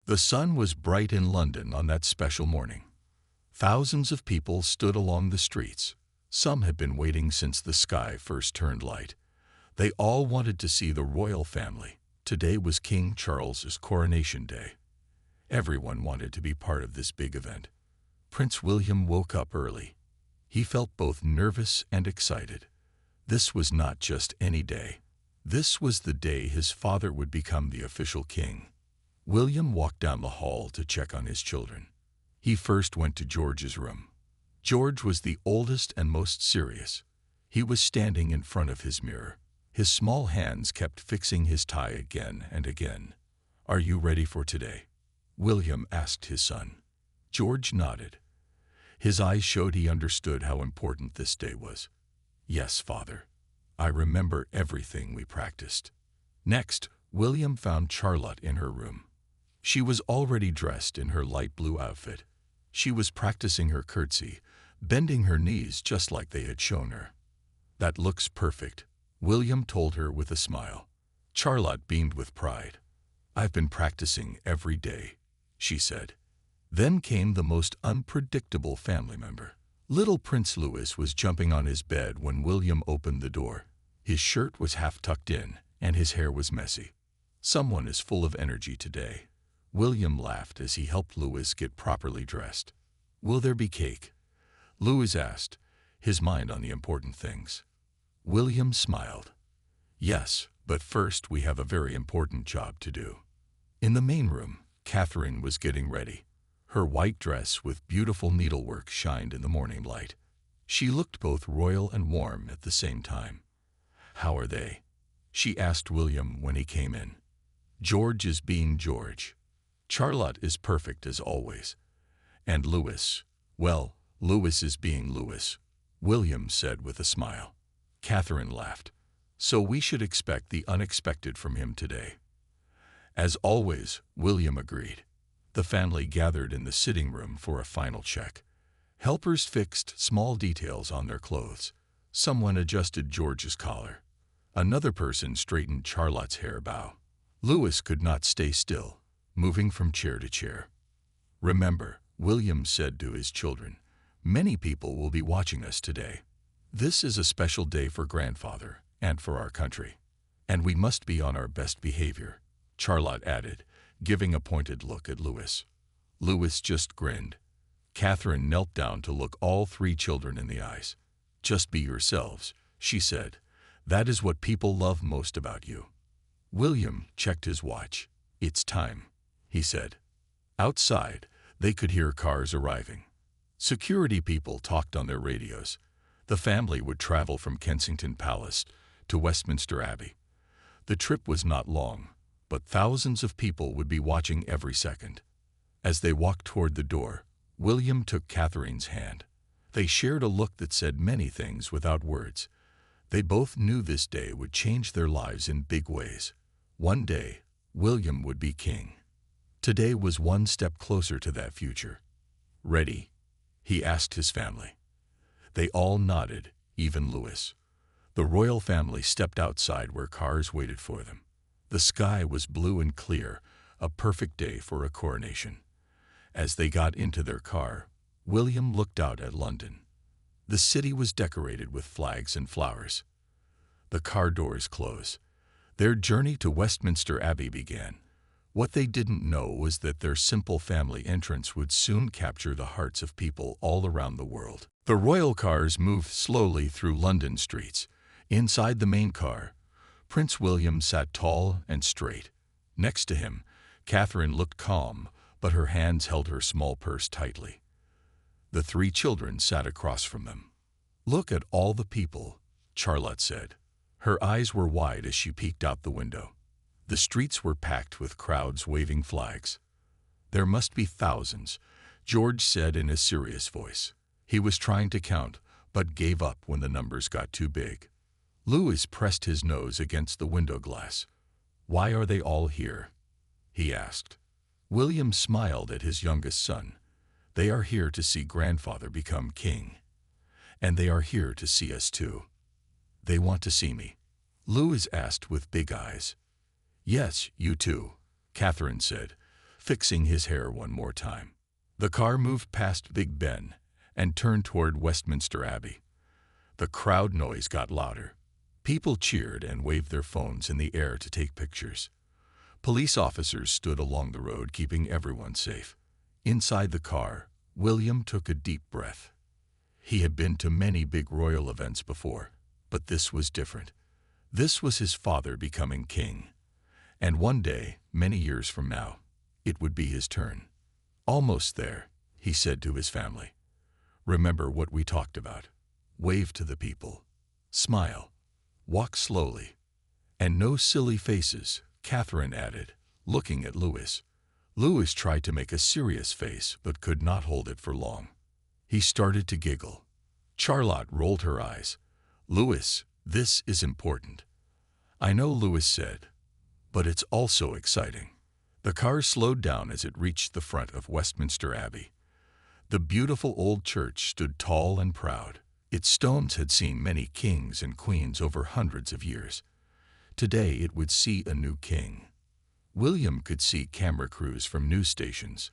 The sun was bright in London on that special morning. Thousands of people stood along the streets. Some had been waiting since the sky first turned light. They all wanted to see the royal family. Today was King Charles's coronation day. Everyone wanted to be part of this big event. Prince William woke up early. He felt both nervous and excited. This was not just any day. This was the day his father would become the official king. William walked down the hall to check on his children. He first went to George's room. George was the oldest and most serious. He was standing in front of his mirror. His small hands kept fixing his tie again and again. "Are you ready for today?" William asked his son. George nodded. His eyes showed he understood how important this day was. "Yes, father. I remember everything we practiced." Next, William found Charlotte in her room. She was already dressed in her light blue outfit. She was practicing her curtsy, bending her knees just like they had shown her. "That looks perfect," William told her with a smile. Charlotte beamed with pride. "I've been practicing every day," she said. Then came the most unpredictable family member. Little Prince Louis was jumping on his bed when William opened the door. His shirt was half tucked in, and his hair was messy. "Someone is full of energy today." William laughed as he helped Louis get properly dressed. "Will there be cake?" Louis asked, his mind on the important things. William smiled. "Yes, but first we have a very important job to do." In the main room, Catherine was getting ready. Her white dress with beautiful needlework shined in the morning light. She looked both royal and warm at the same time. "How are they?" she asked William when he came in. "George is being George. Charlotte is perfect as always. And Louis, well, Louis is being Louis," William said with a smile. Catherine laughed. "So we should expect the unexpected from him today." "As always," William agreed. The family gathered in the sitting room for a final check. Helpers fixed small details on their clothes. Someone adjusted George's collar. Another person straightened Charlotte's hair bow. Louis could not stay still, moving from chair to chair. "Remember," William said to his children, "many people will be watching us today. This is a special day for grandfather and for our country. And we must be on our best behavior," Charlotte added, giving a pointed look at Louis. Louis just grinned. Catherine knelt down to look all three children in the eyes. "Just be yourselves," she said. "That is what people love most about you." William checked his watch. "It's time," he said. Outside, they could hear cars arriving. Security people talked on their radios. The family would travel from Kensington Palace to Westminster Abbey. The trip was not long, but thousands of people would be watching every second. As they walked toward the door, William took Catherine's hand. They shared a look that said many things without words. They both knew this day would change their lives in big ways. One day, William would be king. Today was one step closer to that future. "Ready?" he asked his family. They all nodded, even Louis. The royal family stepped outside where cars waited for them. The sky was blue and clear, a perfect day for a coronation. As they got into their car, William looked out at London. The city was decorated with flags and flowers. The car doors closed. Their journey to Westminster Abbey began. What they didn't know was that their simple family entrance would soon capture the hearts of people all around the world. The royal cars moved slowly through London streets. Inside the main car, Prince William sat tall and straight. Next to him, Catherine looked calm, but her hands held her small purse tightly. The three children sat across from them. "Look at all the people," Charlotte said. Her eyes were wide as she peeked out the window. The streets were packed with crowds waving flags. "There must be thousands," George said in a serious voice. He was trying to count, but gave up when the numbers got too big. Louis pressed his nose against the window glass. "Why are they all here?" he asked. William smiled at his youngest son. "They are here to see grandfather become king. And they are here to see us too." "They want to see me?" Louis asked with big eyes. "Yes, you too," Catherine said. fixing his hair one more time. The car moved past Big Ben and turned toward Westminster Abbey. The crowd noise got louder. People cheered and waved their phones in the air to take pictures. Police officers stood along the road, keeping everyone safe. Inside the car, William took a deep breath. He had been to many big royal events before, but this was different. This was his father becoming king. And one day, many years from now, it would be his turn. Almost there, he said to his family. Remember what we talked about. Wave to the people. Smile. Walk slowly. And no silly faces, Catherine added, looking at Louis. Louis tried to make a serious face but could not hold it for long. He started to giggle. Charlotte rolled her eyes. Louis, this is important. I know, Louis said, but it's also exciting. The car slowed down as it reached the front of Westminster Abbey. The beautiful old church stood tall and proud. Its stones had seen many kings and queens over hundreds of years. Today it would see a new king. William could see camera crews from news stations.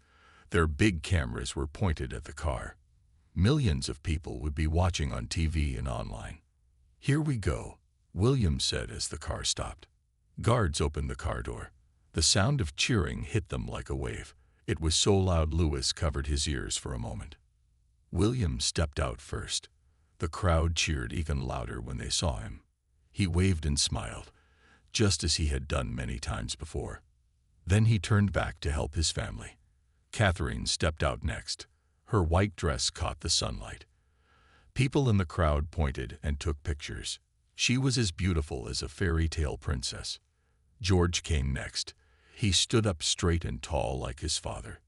Their big cameras were pointed at the car. Millions of people would be watching on TV and online. Here we go, William said as the car stopped. Guards opened the car door. The sound of cheering hit them like a wave. It was so loud Louis covered his ears for a moment. William stepped out first. The crowd cheered even louder when they saw him. He waved and smiled, just as he had done many times before. Then he turned back to help his family. Catherine stepped out next. Her white dress caught the sunlight. People in the crowd pointed and took pictures. She was as beautiful as a fairy tale princess. George came next. He stood up straight and tall like his father.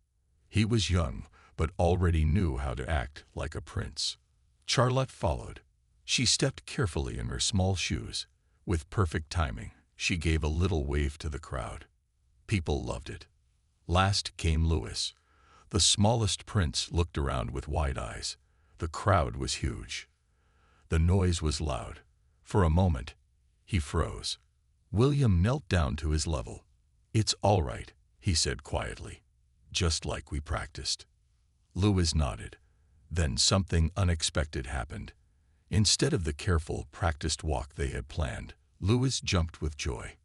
He was young, but already knew how to act like a prince. Charlotte followed. She stepped carefully in her small shoes. With perfect timing, she gave a little wave to the crowd. People loved it. Last came Louis. The smallest prince looked around with wide eyes. The crowd was huge. The noise was loud. For a moment, he froze. William knelt down to his level. It's all right, he said quietly, just like we practiced. Louis nodded. Then something unexpected happened. Instead of the careful, practiced walk they had planned, Louis jumped with joy.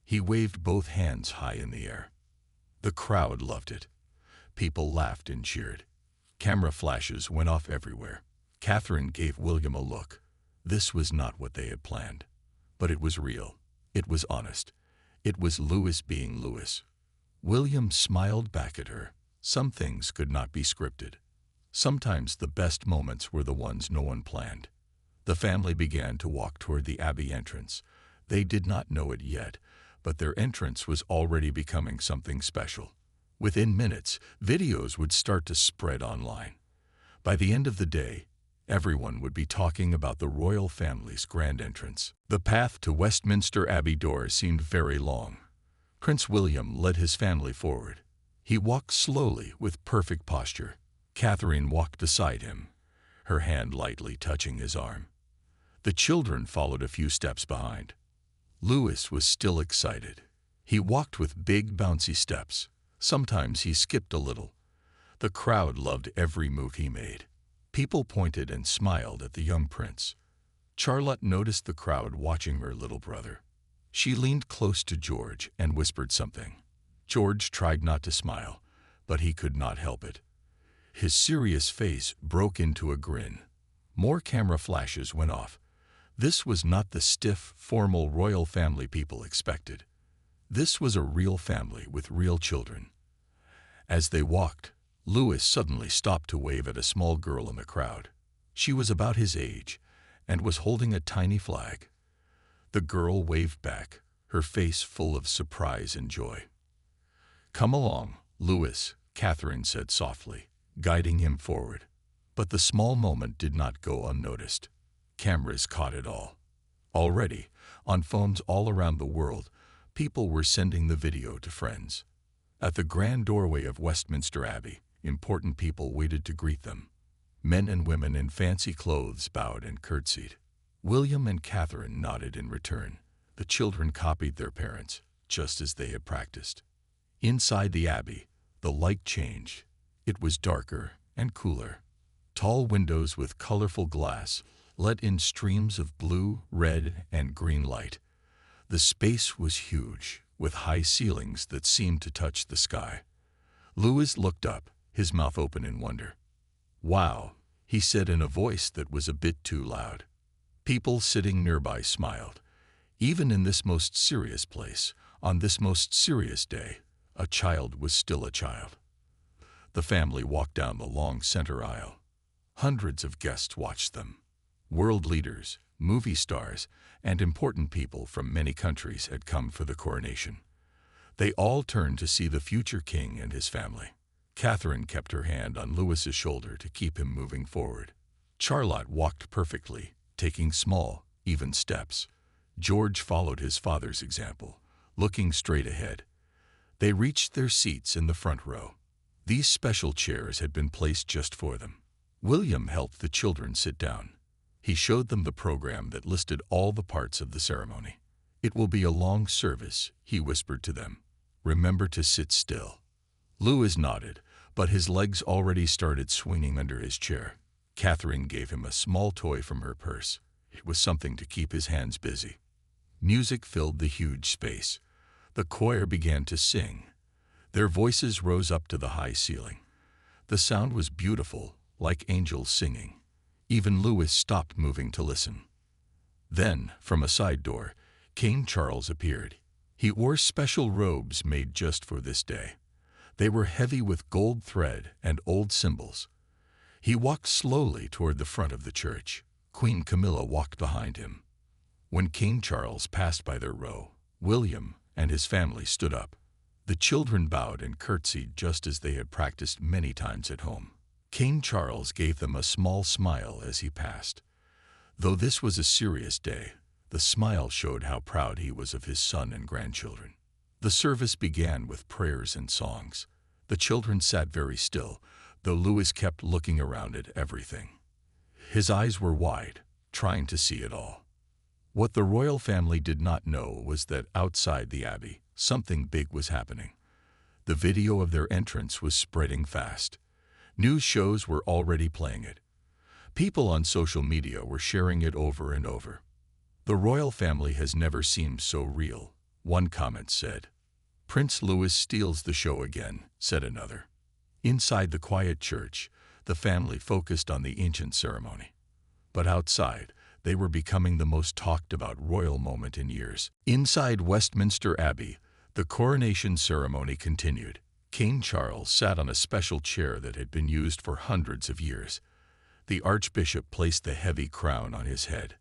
He waved both hands high in the air. The crowd loved it. People laughed and cheered. Camera flashes went off everywhere. Catherine gave William a look. This was not what they had planned. But it was real. It was honest. It was Louis being Louis. William smiled back at her. Some things could not be scripted. Sometimes the best moments were the ones no one planned. The family began to walk toward the Abbey entrance. They did not know it yet, but their entrance was already becoming something special. Within minutes, videos would start to spread online. By the end of the day, everyone would be talking about the royal family's grand entrance. The path to Westminster Abbey door seemed very long. Prince William led his family forward. He walked slowly with perfect posture. Catherine walked beside him, her hand lightly touching his arm. The children followed a few steps behind. Louis was still excited. He walked with big, bouncy steps. Sometimes he skipped a little. The crowd loved every move he made. People pointed and smiled at the young prince. Charlotte noticed the crowd watching her little brother. She leaned close to George and whispered something. George tried not to smile, but he could not help it. His serious face broke into a grin. More camera flashes went off. This was not the stiff, formal royal family people expected. This was a real family with real children. As they walked, Louis suddenly stopped to wave at a small girl in the crowd. She was about his age and was holding a tiny flag. The girl waved back, her face full of surprise and joy. "Come along, Louis," Catherine said softly, guiding him forward. But the small moment did not go unnoticed. Cameras caught it all. Already, on phones all around the world, people were sending the video to friends. At the grand doorway of Westminster Abbey, important people waited to greet them. Men and women in fancy clothes bowed and curtsied. William and Catherine nodded in return. The children copied their parents, just as they had practiced. Inside the Abbey, The light changed. It was darker and cooler. Tall windows with colorful glass let in streams of blue, red, and green light. The space was huge, with high ceilings that seemed to touch the sky. Louis looked up, his mouth open in wonder. "Wow," he said in a voice that was a bit too loud. People sitting nearby smiled. Even in this most serious place, on this most serious day, a child was still a child. The family walked down the long center aisle. Hundreds of guests watched them. World leaders, movie stars, and important people from many countries had come for the coronation. They all turned to see the future king and his family. Catherine kept her hand on Louis's shoulder to keep him moving forward. Charlotte walked perfectly, taking small, even steps. George followed his father's example, looking straight ahead. They reached their seats in the front row. These special chairs had been placed just for them. William helped the children sit down. He showed them the program that listed all the parts of the ceremony. "It will be a long service," he whispered to them. "Remember to sit still." Louis nodded, but his legs already started swinging under his chair. Catherine gave him a small toy from her purse. It was something to keep his hands busy. Music filled the huge space. The choir began to sing. Their voices rose up to the high ceiling. The sound was beautiful, like angels singing. Even Louis stopped moving to listen. Then, from a side door, King Charles appeared. He wore special robes made just for this day. They were heavy with gold thread and old symbols. He walked slowly toward the front of the church. Queen Camilla walked behind him. When King Charles passed by their row, William and his family stood up. The children bowed and curtsied just as they had practiced many times at home. King Charles gave them a small smile as he passed. Though this was a serious day, the smile showed how proud he was of his son and grandchildren. The service began with prayers and songs. The children sat very still, though Louis kept looking around at everything. His eyes were wide, trying to see it all. What the royal family did not know was that outside the abbey, something big was happening. The video of their entrance was spreading fast. News shows were already playing it. People on social media were sharing it over and over. "The royal family has never seemed so real," one comment said. "Prince Louis steals the show again," said another. Inside the quiet church, the family focused on the ancient ceremony. But outside, they were becoming the most talked about royal moment in years. Inside Westminster Abbey, the coronation ceremony continued. King Charles sat on a special chair that had been used for hundreds of years. The archbishop placed the heavy crown on his head.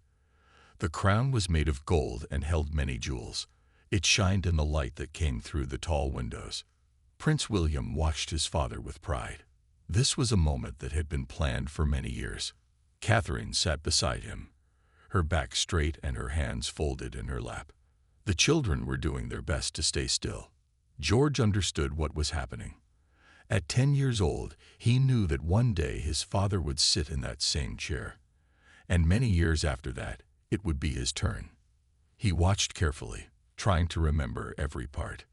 The crown was made of gold and held many jewels. It shined in the light that came through the tall windows. Prince William watched his father with pride. This was a moment that had been planned for many years. Catherine sat beside him, her back straight and her hands folded in her lap. The children were doing their best to stay still. George understood what was happening. At 10 years old, he knew that one day his father would sit in that same chair. And many years after that, it would be his turn. He watched carefully, trying to remember every part.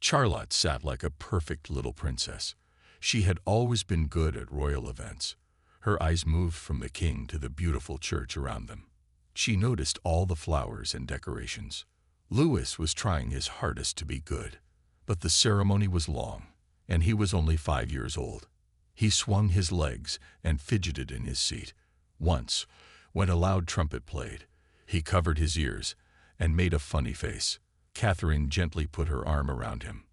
Charlotte sat like a perfect little princess. She had always been good at royal events. Her eyes moved from the king to the beautiful church around them. She noticed all the flowers and decorations. Louis was trying his hardest to be good. But the ceremony was long, and he was only 5 years old. He swung his legs and fidgeted in his seat. Once, when a loud trumpet played, he covered his ears and made a funny face. Catherine gently put her arm around him.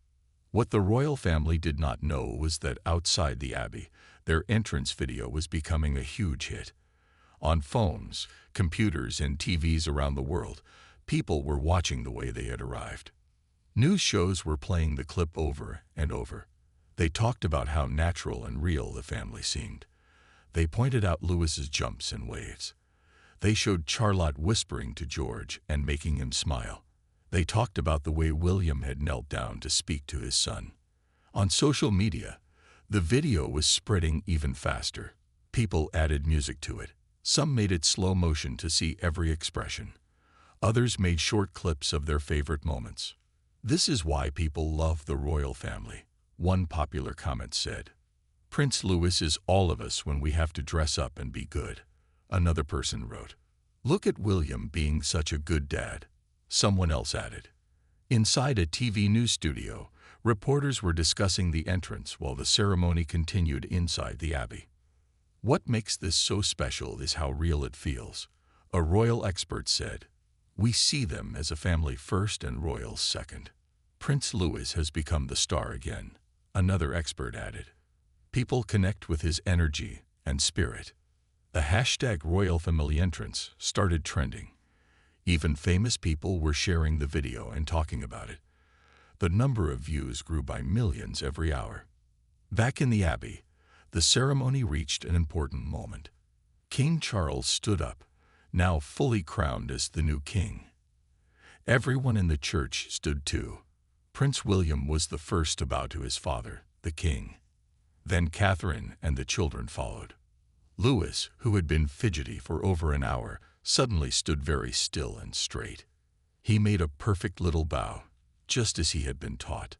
What the royal family did not know was that outside the abbey, their entrance video was becoming a huge hit. On phones, computers, and TVs around the world, people were watching the way they had arrived. News shows were playing the clip over and over. They talked about how natural and real the family seemed. They pointed out Louis's jumps and waves. They showed Charlotte whispering to George and making him smile. They talked about the way William had knelt down to speak to his son. On social media, the video was spreading even faster. People added music to it. Some made it slow motion to see every expression. Others made short clips of their favorite moments. This is why people love the royal family. One popular comment said, "Prince Louis is all of us when we have to dress up and be good." Another person wrote, "Look at William being such a good dad." Someone else added, inside a TV news studio, reporters were discussing the entrance while the ceremony continued inside the abbey. "What makes this so special is how real it feels," a royal expert said. "We see them as a family first and royals second." "Prince Louis has become the star again," another expert added. "People connect with his energy and spirit." The hashtag Royal Family Entrance started trending. Even famous people were sharing the video and talking about it. The number of views grew by millions every hour. Back in the abbey, the ceremony reached an important moment. King Charles stood up, now fully crowned as the new king. Everyone in the church stood too. Prince William was the first to bow to his father, the king. Then Catherine and the children followed. Louis, who had been fidgety for over an hour, suddenly stood very still and straight. He made a perfect little bow, just as he had been taught.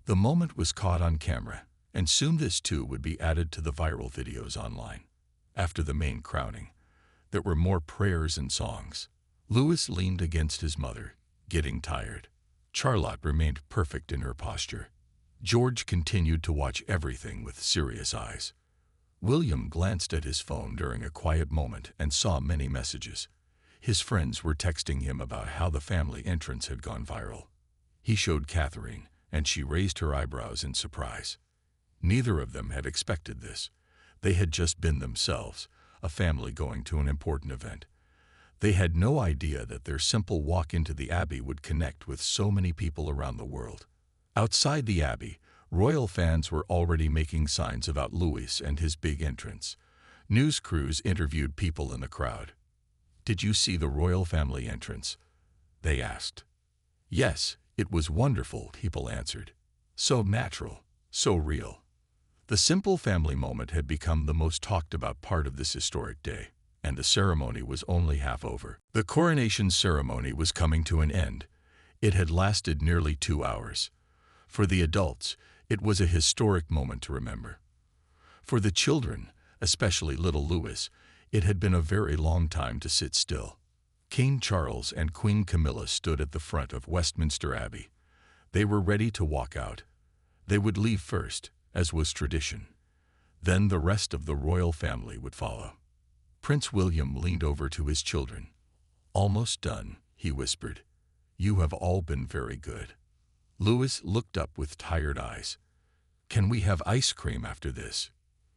The moment was caught on camera, and soon this too would be added to the viral videos online. After the main crowning, there were more prayers and songs. Louis leaned against his mother, getting tired. Charlotte remained perfect in her posture. George continued to watch everything with serious eyes. William glanced at his phone during a quiet moment and saw many messages. His friends were texting him about how the family entrance had gone viral. He showed Catherine, and she raised her eyebrows in surprise. Neither of them had expected this. They had just been themselves, a family going to an important event. They had no idea that their simple walk into the abbey would connect with so many people around the world. Outside the abbey, royal fans were already making signs about Louis and his big entrance. News crews interviewed people in the crowd. "Did you see the royal family entrance?" they asked. "Yes, it was wonderful," people answered. "So natural, so real." The simple family moment had become the most talked about part of this historic day, and the ceremony was only half over. The coronation ceremony was coming to an end. It had lasted nearly 2 hours. For the adults, it was a historic moment to remember. For the children, especially little Louis, it had been a very long time to sit still. King Charles and Queen Camilla stood at the front of Westminster Abbey. They were ready to walk out. They would leave first, as was tradition. Then the rest of the royal family would follow. Prince William leaned over to his children. "Almost done," he whispered. "You have all been very good." Louis looked up with tired eyes. "Can we have ice cream after this?"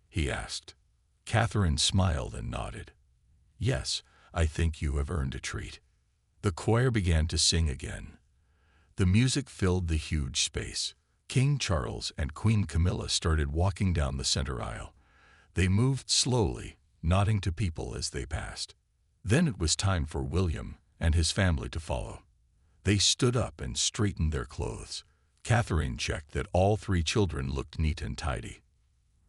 he asked. Catherine smiled and nodded. "Yes, I think you have earned a treat." The choir began to sing again. The music filled the huge space. King Charles and Queen Camilla started walking down the center aisle. They moved slowly, nodding to people as they passed. Then it was time for William and his family to follow. They stood up and straightened their clothes. Catherine checked that all 3 children looked neat and tidy.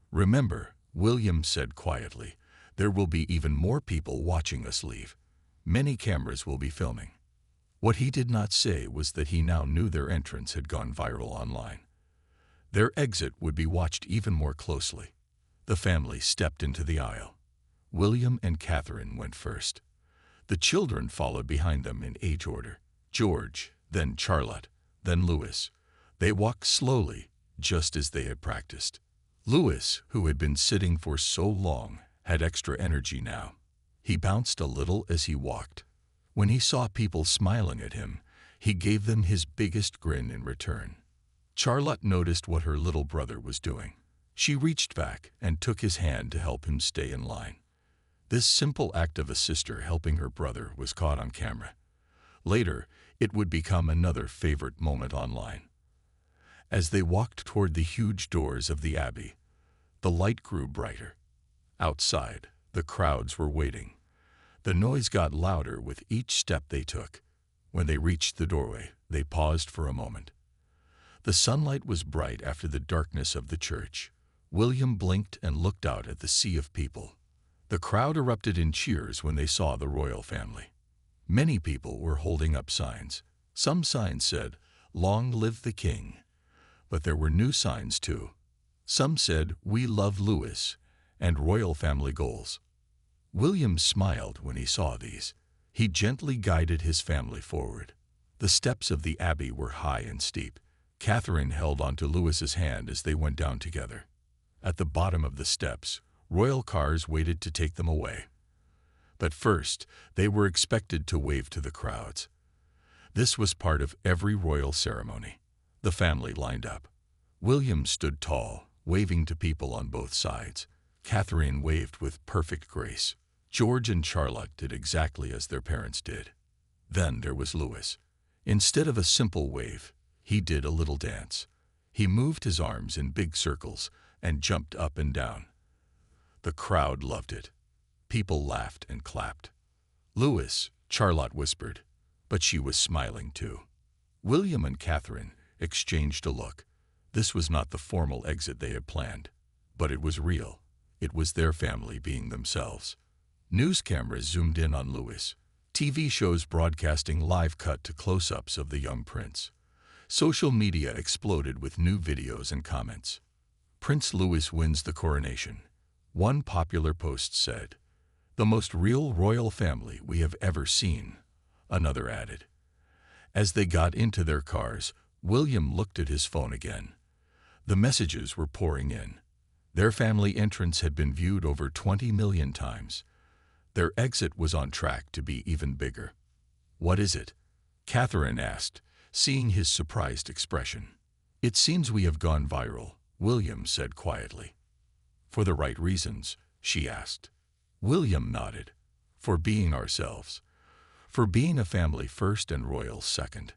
"Remember," William said quietly, "there will be even more people watching us leave. Many cameras will be filming." What he did not say was that he now knew their entrance had gone viral online. Their exit would be watched even more closely. The family stepped into the aisle. William and Catherine went first. The children followed behind them in age order. George, then Charlotte, then Louis. They walked slowly, just as they had practiced. Louis, who had been sitting for so long, had extra energy now. He bounced a little as he walked. When he saw people smiling at him, he gave them his biggest grin in return. Charlotte noticed what her little brother was doing. She reached back and took his hand to help him stay in line. This simple act of a sister helping her brother was caught on camera. Later, it would become another favorite moment online. As they walked toward the huge doors of the abbey, the light grew brighter. Outside, the crowds were waiting. The noise got louder with each step they took. When they reached the doorway, they paused for a moment. The sunlight was bright after the darkness of the church. William blinked and looked out at the sea of people. The crowd erupted in cheers when they saw the royal family. Many people were holding up signs. Some signs said, "Long live the king." But there were new signs too. Some said, "We love Louis," and "Royal Family Goals." William smiled when he saw these. He gently guided his family forward. The steps of the abbey were high and steep. Catherine held onto Louis's hand as they went down together. At the bottom of the steps, royal cars waited to take them away. But first, they were expected to wave to the crowds. This was part of every royal ceremony. The family lined up. William stood tall, waving to people on both sides. Catherine waved with perfect grace. George and Charlotte did exactly as their parents did. Then there was Louis. Instead of a simple wave, he did a little dance. He moved his arms in big circles and jumped up and down. The crowd loved it. People laughed and clapped. "Louis," Charlotte whispered, but she was smiling too. William and Catherine exchanged a look. This was not the formal exit they had planned, but it was real. It was their family being themselves. News cameras zoomed in on Louis. TV shows broadcasting live cut to close-ups of the young prince. Social media exploded with new videos and comments. "Prince Louis wins the coronation," one popular post said. "The most real royal family we have ever seen," another added. As they got into their cars, William looked at his phone again. The messages were pouring in. Their family entrance had been viewed over 20 million times. Their exit was on track to be even bigger. "What is it?" Catherine asked, seeing his surprised expression. "It seems we have gone viral," William said quietly. "For the right reasons?" she asked. William nodded. "For being ourselves. For being a family first and royals second."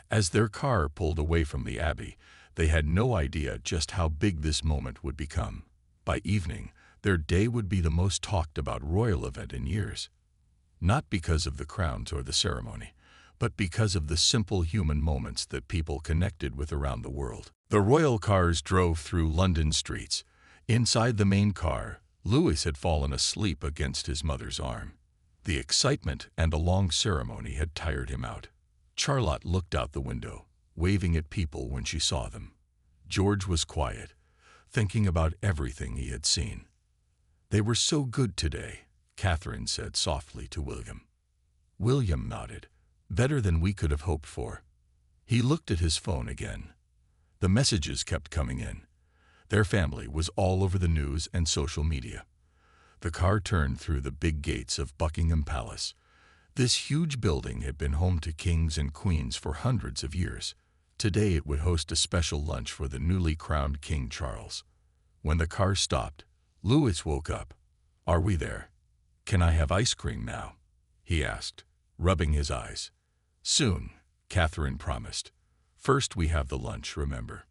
As their car pulled away from the abbey, they had no idea just how big this moment would become. By evening, their day would be the most talked about royal event in years. Not because of the crowns or the ceremony, but because of the simple human moments that people connected with around the world. The royal cars drove through London streets. Inside the main car, Louis had fallen asleep against his mother's arm. The excitement and the long ceremony had tired him out. Charlotte looked out the window, waving at people when she saw them. George was quiet, thinking about everything he had seen. "They were so good today," Catherine said softly to William. William nodded. "Better than we could have hoped for." He looked at his phone again. The messages kept coming in. Their family was all over the news and social media. The car turned through the big gates of Buckingham Palace. This huge building had been home to kings and queens for hundreds of years. Today it would host a special lunch for the newly crowned King Charles. When the car stopped, Louis woke up. "Are we there? Can I have ice cream now?" he asked, rubbing his eyes. "Soon," Catherine promised. "First we have the lunch, remember."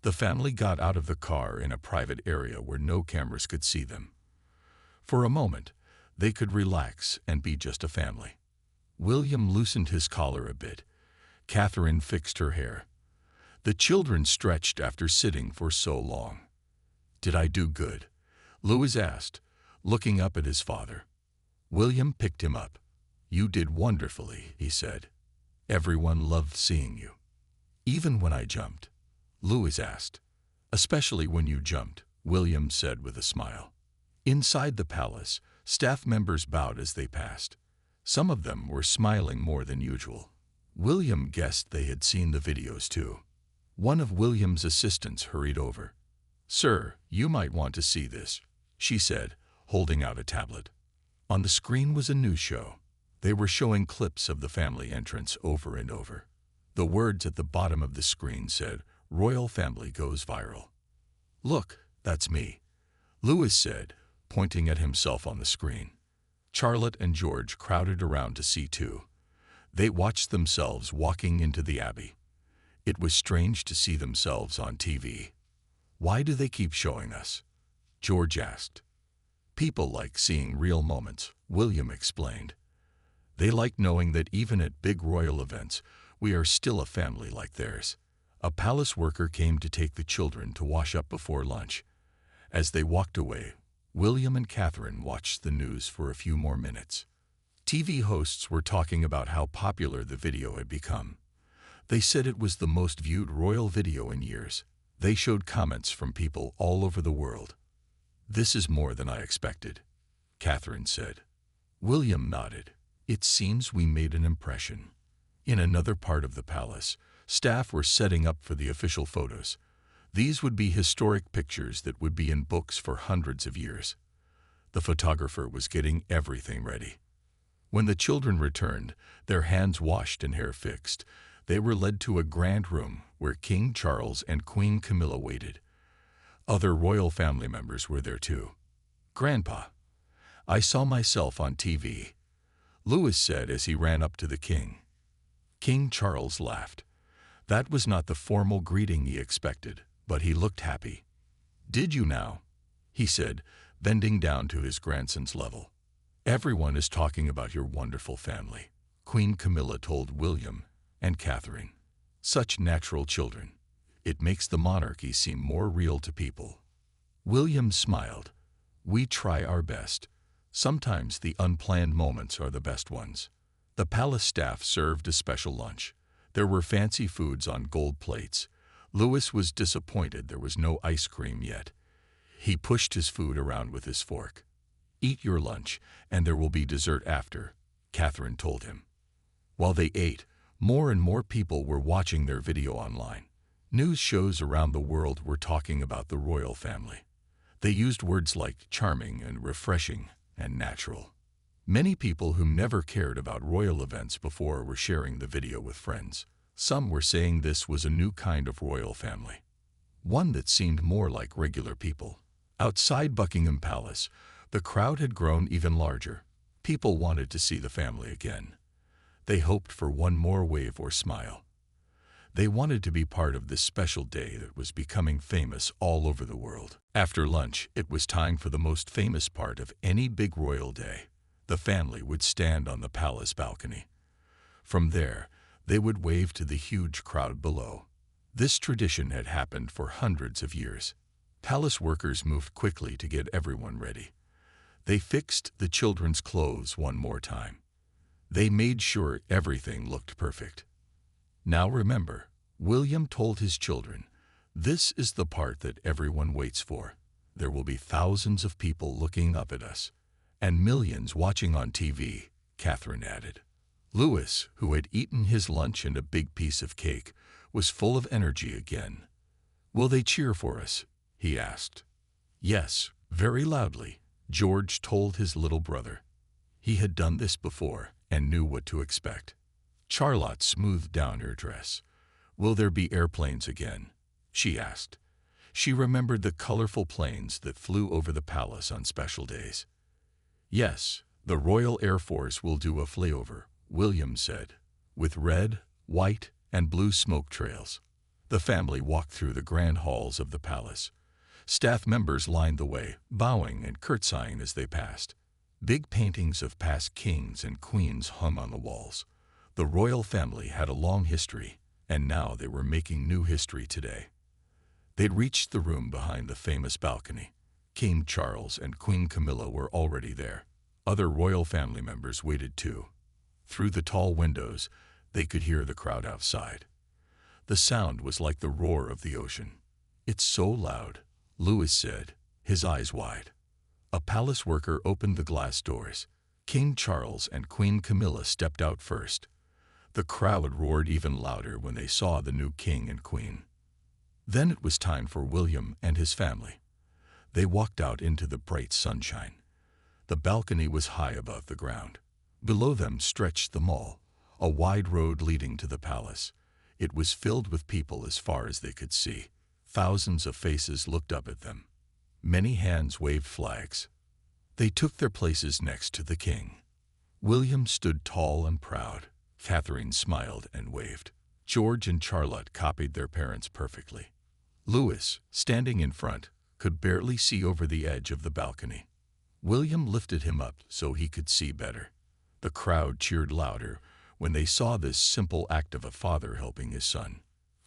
The family got out of the car in a private area where no cameras could see them. For a moment, they could relax and be just a family. William loosened his collar a bit. Catherine fixed her hair. The children stretched after sitting for so long. "Did I do good?" Louis asked, looking up at his father. William picked him up. "You did wonderfully," he said. "Everyone loved seeing you." "Even when I jumped?" Louis asked. "Especially when you jumped," William said with a smile. Inside the palace, staff members bowed as they passed. Some of them were smiling more than usual. William guessed they had seen the videos too. One of William's assistants hurried over. "Sir, you might want to see this," she said, holding out a tablet. On the screen was a news show. They were showing clips of the family entrance over and over. The words at the bottom of the screen said, "Royal family goes viral." "Look, that's me," Louis said, pointing at himself on the screen. Charlotte and George crowded around to see too. They watched themselves walking into the abbey. It was strange to see themselves on TV. "Why do they keep showing us?" George asked. "People like seeing real moments," William explained. "They like knowing that even at big royal events, we are still a family like theirs." A palace worker came to take the children to wash up before lunch. As they walked away, William and Catherine watched the news for a few more minutes. TV hosts were talking about how popular the video had become. They said it was the most viewed royal video in years. They showed comments from people all over the world. "This is more than I expected," Catherine said. William nodded. "It seems we made an impression." In another part of the palace, staff were setting up for the official photos. These would be historic pictures that would be in books for hundreds of years. The photographer was getting everything ready. When the children returned, their hands washed and hair fixed, they were led to a grand room where King Charles and Queen Camilla waited. Other royal family members were there too. "Grandpa, I saw myself on TV," Louis said as he ran up to the king. King Charles laughed. That was not the formal greeting he expected, but he looked happy. "Did you now?" he said, bending down to his grandson's level. "Everyone is talking about your wonderful family," Queen Camilla told William and Catherine. "Such natural children. It makes the monarchy seem more real to people." William smiled. "We try our best. Sometimes the unplanned moments are the best ones." The palace staff served a special lunch. There were fancy foods on gold plates. Louis was disappointed there was no ice cream yet. He pushed his food around with his fork. "Eat your lunch, and there will be dessert after," Catherine told him. While they ate, more and more people were watching their video online. News shows around the world were talking about the royal family. They used words like charming and refreshing and natural. Many people who never cared about royal events before were sharing the video with friends. Some were saying this was a new kind of royal family, one that seemed more like regular people. Outside Buckingham Palace, the crowd had grown even larger. People wanted to see the family again. They hoped for one more wave or smile. They wanted to be part of this special day that was becoming famous all over the world. After lunch, it was time for the most famous part of any big royal day. The family would stand on the palace balcony. From there, they would wave to the huge crowd below. This tradition had happened for hundreds of years. Palace workers moved quickly to get everyone ready. They fixed the children's clothes one more time. They made sure everything looked perfect. "Now remember," William told his children, "this is the part that everyone waits for. There will be thousands of people looking up at us, and millions watching on TV," Catherine added. Louis, who had eaten his lunch and a big piece of cake, was full of energy again. "Will they cheer for us?" he asked. "Yes, very loudly," George told his little brother. He had done this before and knew what to expect. Charlotte smoothed down her dress. "Will there be airplanes again?" she asked. She remembered the colorful planes that flew over the palace on special days. "Yes, the Royal Air Force will do a flyover," William said, "with red, white, and blue smoke trails." The family walked through the grand halls of the palace. Staff members lined the way, bowing and curtsying as they passed. Big paintings of past kings and queens hung on the walls. The royal family had a long history, and now they were making new history today. They'd reached the room behind the famous balcony. King Charles and Queen Camilla were already there. Other royal family members waited too. Through the tall windows, they could hear the crowd outside. The sound was like the roar of the ocean. "It's so loud," Louis said, his eyes wide. A palace worker opened the glass doors. King Charles and Queen Camilla stepped out first. The crowd roared even louder when they saw the new king and queen. Then it was time for William and his family. They walked out into the bright sunshine. The balcony was high above the ground. Below them stretched the mall, a wide road leading to the palace. It was filled with people as far as they could see. Thousands of faces looked up at them. Many hands waved flags. They took their places next to the king. William stood tall and proud. Catherine smiled and waved. George and Charlotte copied their parents perfectly. Louis, standing in front, could barely see over the edge of the balcony. William lifted him up so he could see better. The crowd cheered louder when they saw this simple act of a father helping his son.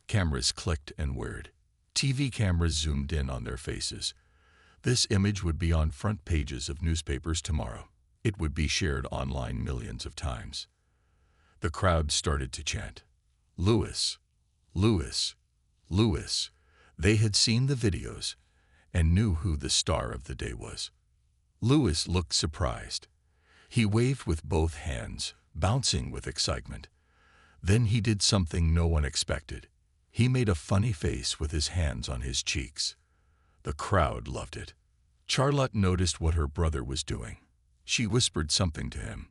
Cameras clicked and whirred. TV cameras zoomed in on their faces. This image would be on front pages of newspapers tomorrow. It would be shared online millions of times. The crowd started to chant. Louis, Louis, Louis. They had seen the videos and knew who the star of the day was. Louis looked surprised. He waved with both hands, bouncing with excitement. Then he did something no one expected. He made a funny face with his hands on his cheeks. The crowd loved it. Charlotte noticed what her brother was doing. She whispered something to him.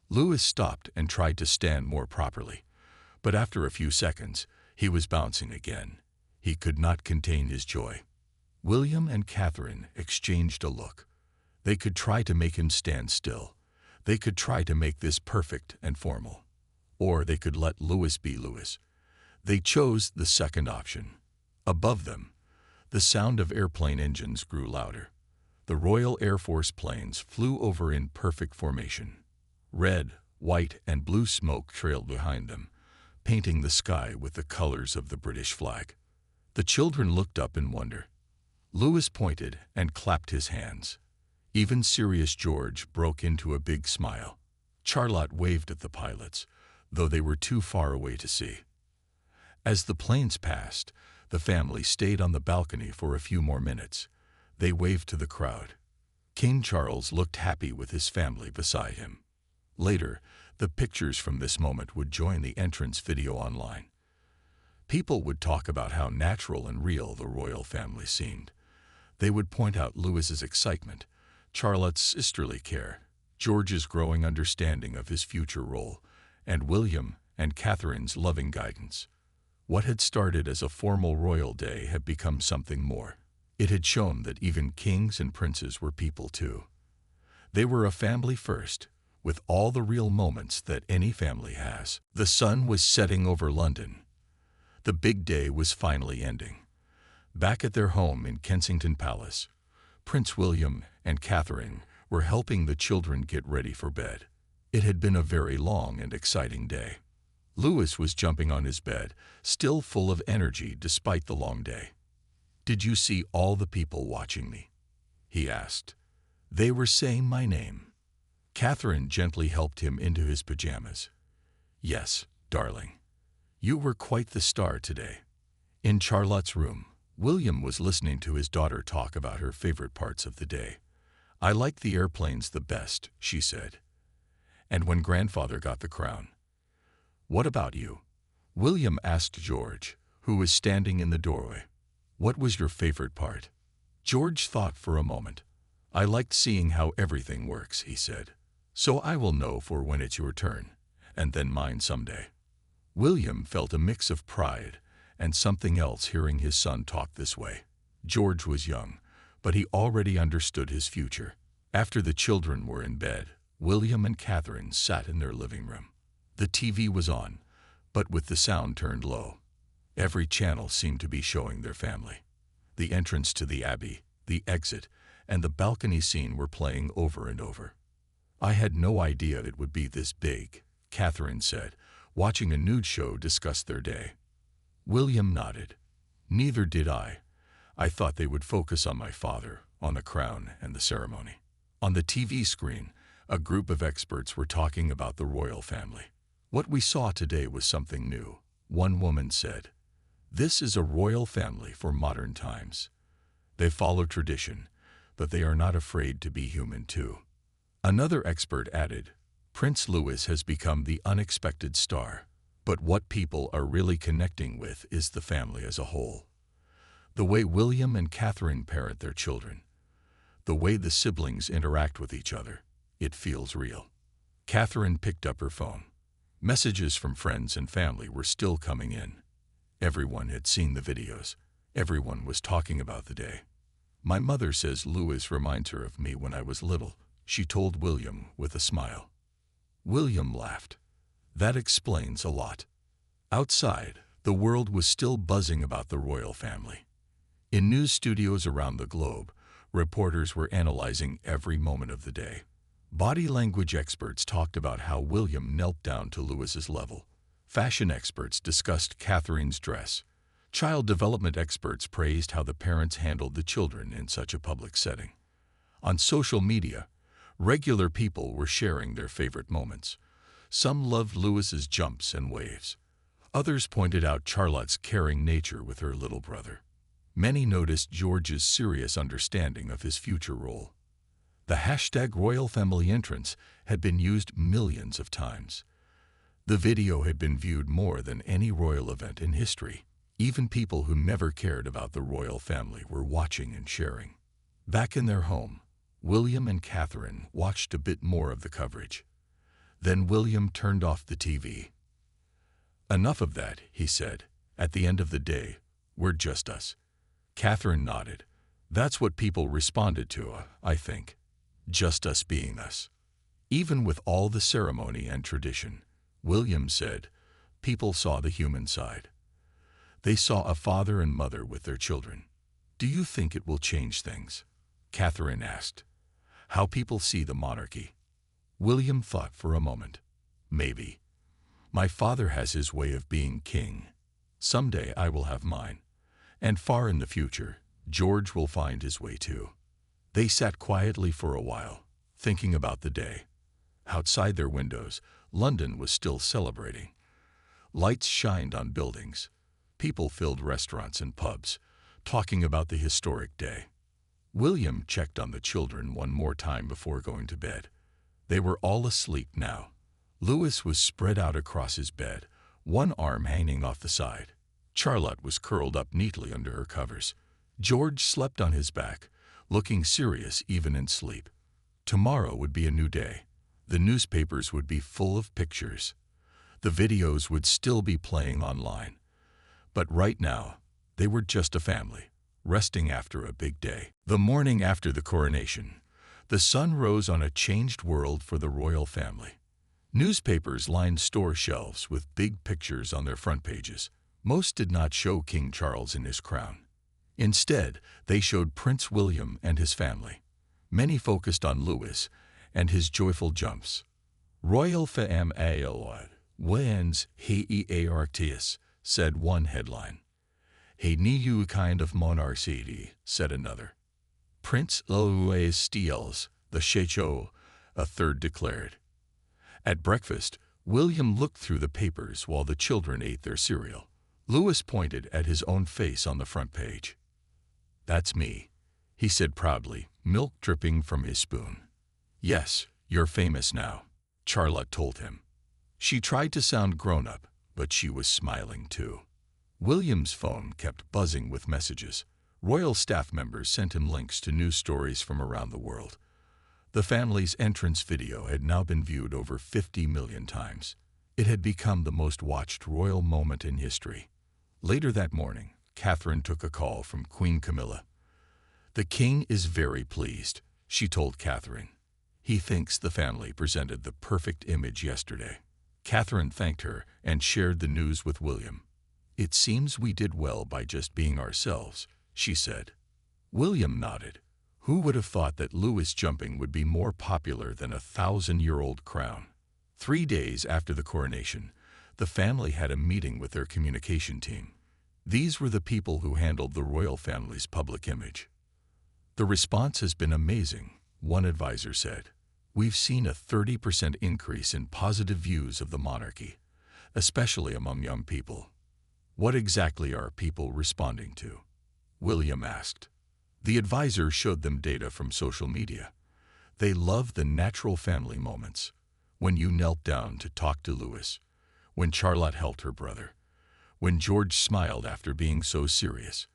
Louis stopped and tried to stand more properly, but after a few seconds, he was bouncing again. He could not contain his joy. William and Catherine exchanged a look. They could try to make him stand still. They could try to make this perfect and formal. Or they could let Louis be Louis. They chose the second option. Above them, the sound of airplane engines grew louder. The Royal Air Force planes flew over in perfect formation. Red, white, and blue smoke trailed behind them, painting the sky with the colors of the British flag. The children looked up in wonder. Louis pointed and clapped his hands. Even serious George broke into a big smile. Charlotte waved at the pilots, though they were too far away to see. As the planes passed, the family stayed on the balcony for a few more minutes. They waved to the crowd. King Charles looked happy with his family beside him. Later, the pictures from this moment would join the entrance video online. People would talk about how natural and real the royal family seemed. They would point out Louis's excitement, Charlotte's sisterly care, George's growing understanding of his future role, and William and Catherine's loving guidance. What had started as a formal royal day had become something more. It had shown that even kings and princes were people too. They were a family first, with all the real moments that any family has. The sun was setting over London. The big day was finally ending. Back at their home in Kensington Palace, Prince William and Catherine were helping the children get ready for bed. It had been a very long and exciting day. Louis was jumping on his bed, still full of energy despite the long day. "Did you see all the people watching me?" he asked. "They were saying my name." Catherine gently helped him into his pajamas. "Yes, darling. You were quite the star today." In Charlotte's room, William was listening to his daughter talk about her favorite parts of the day. "I liked the airplanes the best," she said. "And when grandfather got the crown." "What about you?" William asked George, who was standing in the doorway. "What was your favorite part?" George thought for a moment. "I liked seeing how everything works," he said. "So I will know for when it's your turn, and then mine someday." William felt a mix of pride and something else hearing his son talk this way. George was young, but he already understood his future. After the children were in bed, William and Catherine sat in their living room. The TV was on, but with the sound turned low. Every channel seemed to be showing their family. The entrance to the Abbey, the exit, and the balcony scene were playing over and over. "I had no idea it would be this big," Catherine said, watching a news show discuss their day. William nodded. "Neither did I. I thought they would focus on my father, on the crown and the ceremony." On the TV screen, a group of experts were talking about the royal family. "What we saw today was something new," one woman said. "This is a royal family for modern times. They follow tradition, but they are not afraid to be human too." Another expert added, "Prince Louis has become the unexpected star, but what people are really connecting with is the family as a whole. The way William and Catherine parent their children, the way the siblings interact with each other, it feels real." Catherine picked up her phone. Messages from friends and family were still coming in. Everyone had seen the videos. Everyone was talking about the day. "My mother says Louis reminds her of me when I was little," she told William with a smile. William laughed. "That explains a lot." Outside, the world was still buzzing about the royal family. In news studios around the globe, reporters were analyzing every moment of the day. Body language experts talked about how William knelt down to Louis's level. Fashion experts discussed Catherine's dress. Child development experts praised how the parents handled the children in such a public setting. On social media, regular people were sharing their favorite moments. Some loved Louis's jumps and waves. Others pointed out Charlotte's caring nature with her little brother. Many noticed George's serious understanding of his future role. The hashtag royal family entrance had been used millions of times. The video had been viewed more than any royal event in history. Even people who never cared about the royal family were watching and sharing. Back in their home, William and Catherine watched a bit more of the coverage. Then William turned off the TV. "Enough of that," he said. "At the end of the day, we're just us." Catherine nodded. "That's what people responded to, I think. Just us being us." Even with all the ceremony and tradition, William said, people saw the human side. They saw a father and mother with their children. "Do you think it will change things?" Catherine asked. "How people see the monarchy?" William thought for a moment. "Maybe. My father has his way of being king. Someday I will have mine. And far in the future, George will find his way too." They sat quietly for a while, thinking about the day. Outside their windows, London was still celebrating. Lights shined on buildings. People filled restaurants and pubs, talking about the historic day. William checked on the children one more time before going to bed. They were all asleep now. Louis was spread out across his bed, one arm hanging off the side. Charlotte was curled up neatly under her covers. George slept on his back, looking serious even in sleep. Tomorrow would be a new day. The newspapers would be full of pictures. The videos would still be playing online. But right now, they were just a family, resting after a big day. The morning after the coronation, the sun rose on a changed world for the royal family. Newspapers lined store shelves with big pictures on their front pages. Most did not show King Charles in his crown. Instead, they showed Prince William and his family. Many focused on Louis and his joyful jumps. "Royal family wins hearts," said one headline. "A new kind of monarchy," said another. "Prince Louis steals the chateau," a third declared. At breakfast, William looked through the papers while the children ate their cereal. Louis pointed at his own face on the front page. "That's me," he said proudly, milk dripping from his spoon. "Yes, you're famous now," Charlotte told him. She tried to sound grown-up, but she was smiling too. William's phone kept buzzing with messages. Royal staff members sent him links to news stories from around the world. The family's entrance video had now been viewed over 50 million times. It had become the most watched royal moment in history. Later that morning, Catherine took a call from Queen Camilla. "The king is very pleased," she told Catherine. "He thinks the family presented the perfect image yesterday." Catherine thanked her and shared the news with William. "It seems we did well by just being ourselves," she said. William nodded. Who would have thought that Louis jumping would be more popular than a 1,000-year-old crown? 3 days after the coronation, the family had a meeting with their communication team. These were the people who handled the royal family's public image. "The response has been amazing," one advisor said. "We've seen a 30% increase in positive views of the monarchy, especially among young people." "What exactly are people responding to?" William asked. The advisor showed them data from social media. They loved the natural family moments. When you knelt down to talk to Louis, when Charlotte helped her brother, when George smiled after being so serious.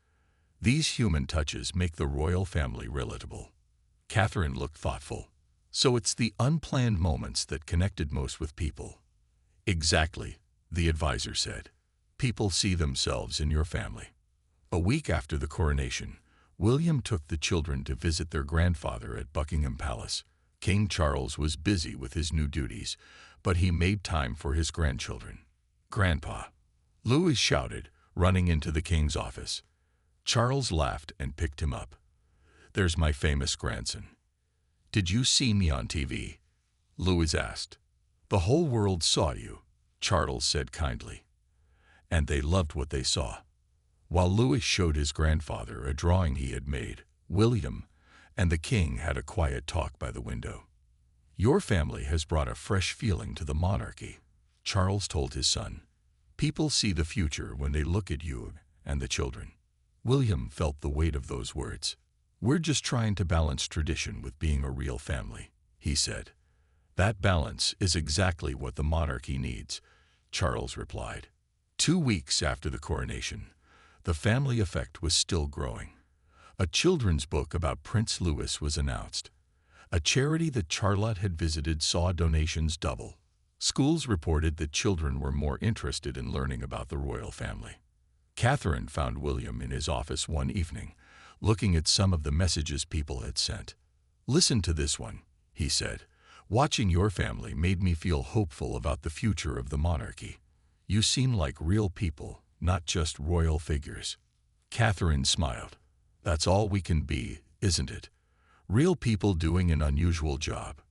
These human touches make the royal family relatable. Catherine looked thoughtful. "So it's the unplanned moments that connected most with people." "Exactly," the advisor said. "People see themselves in your family." A week after the coronation, William took the children to visit their grandfather at Buckingham Palace. King Charles was busy with his new duties, but he made time for his grandchildren. "Grandpa," Louis shouted, running into the king's office. Charles laughed and picked him up. "There's my famous grandson." "Did you see me on TV?" Louis asked. "The whole world saw you," Charles said kindly. And they loved what they saw. While Louis showed his grandfather a drawing he had made, William and the king had a quiet talk by the window. "Your family has brought a fresh feeling to the monarchy," Charles told his son. People see the future when they look at you and the children. William felt the weight of those words. We're just trying to balance tradition with being a real family, he said. That balance is exactly what the monarchy needs, Charles replied. 2 weeks after the coronation, the family effect was still growing. A children's book about Prince Louis was announced. A charity that Charlotte had visited saw donations double. Schools reported that children were more interested in learning about the royal family. Catherine found William in his office one evening, looking at some of the messages people had sent. "Listen to this one," he said. "Watching your family made me feel hopeful about the future of the monarchy. You seem like real people, not just royal figures." Catherine smiled. "That's all we can be, isn't it? Real people doing an unusual job."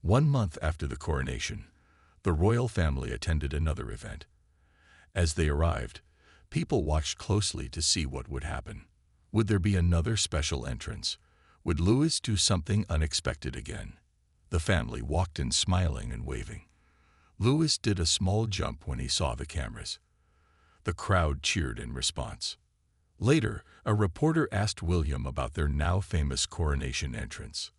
1 month after the coronation, the royal family attended another event. As they arrived, people watched closely to see what would happen. Would there be another special entrance? Would Louis do something unexpected again? The family walked in smiling and waving. Louis did a small jump when he saw the cameras. The crowd cheered in response. Later, a reporter asked William about their now famous coronation entrance.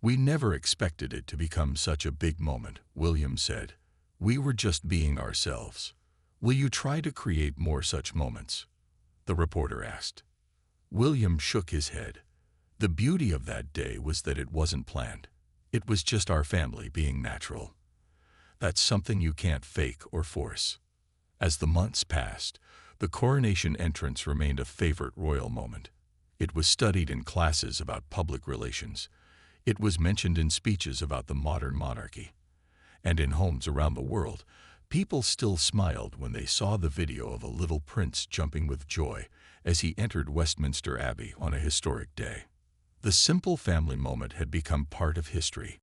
"We never expected it to become such a big moment," William said. "We were just being ourselves. Will you try to create more such moments?" the reporter asked. William shook his head. The beauty of that day was that it wasn't planned. It was just our family being natural. That's something you can't fake or force. As the months passed, the coronation entrance remained a favorite royal moment. It was studied in classes about public relations. It was mentioned in speeches about the modern monarchy. And in homes around the world, people still smiled when they saw the video of a little prince jumping with joy as he entered Westminster Abbey on a historic day. The simple family moment had become part of history.